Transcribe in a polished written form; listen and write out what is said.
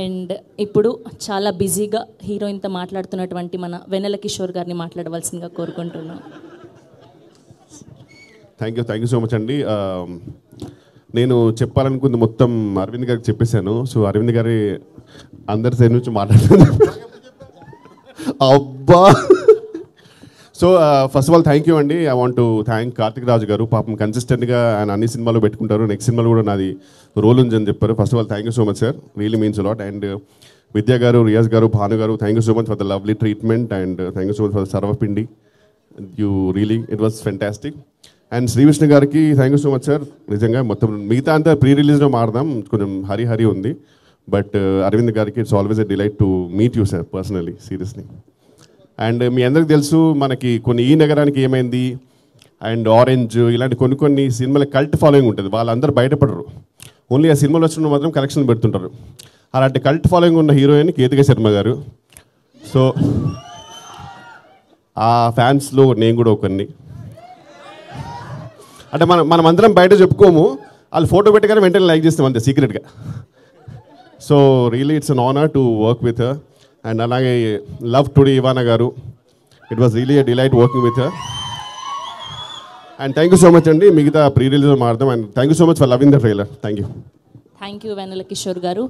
And ఇప్పుడు చాలా బిజీగా హీరోయిన్తో మాట్లాడుతున్నటువంటి మన వెన్నెల కిషోర్ గారిని మాట్లాడవలసిందిగా కోరుకుంటున్నాం. థ్యాంక్ యూ సో మచ్ అండి. నేను చెప్పాలనుకుంది మొత్తం అరవింద్ గారికి చెప్పేశాను. సో అరవింద్ గారి అందరి సైడ్ నుంచి మాట్లాడుతున్నాను. అబ్బా. So first of all thank you అండి. I want to thank Karthik Raju గారు. పాపం కన్సిస్టెంట్గా ఆయన అన్ని సినిమాలు పెట్టుకుంటారు. నెక్స్ట్ సినిమాలో కూడా నాది రోల్ ఉందని చెప్పారు. First of all thank you so much sir, really means a lot. And Vidya గారు, రియాజ్ గారు, భాను గారు, thank you so much for the lovely treatment and thank you so much for the sarvapindi. You really it was fantastic. And Shri Vishnu గారికి thank you so much sir. నిజంగా మొత్తం మిగతా అంతా pre రిలీజ్లో మారదాం, కొంచెం హరి ఉంది. బట్ అరవింద్ గారికి it's always a delight to meet you sir personally, seriously. And మీ అందరికి తెలుసు మనకి కొన్ని ఈ నగరానికి ఏమైంది అండ్ ఆరెంజ్ ఇలాంటి కొన్ని సినిమాల కల్ట్ ఫాలోయింగ్ ఉంటుంది. వాళ్ళందరూ బయటపడరు, ఓన్లీ ఆ సినిమాలు వచ్చిన మాత్రం కలెక్షన్ పెడుతుంటారు. అలాంటి కల్ట్ ఫాలోయింగ్ ఉన్న హీరోయిన్ కేతిక శర్మ గారు. సో ఆ ఫ్యాన్స్లో నేను కూడా ఒకరిని. అంటే మనం అందరం బయట చెప్పుకోము, వాళ్ళు ఫోటో పెట్టగానే వెంటనే లైక్ చేస్తాం అంతే సీక్రెట్గా. So really it's an honour to work with her. And అలాగే లవ్ టుడే ఇవానా గారు, it was really a delight working with her. And thank you so much అండి. మిగతా ప్రీ రిలీజ్ మారుదాం. And thank you so much for loving the trailer. Thank you Vennela Kishore గారు.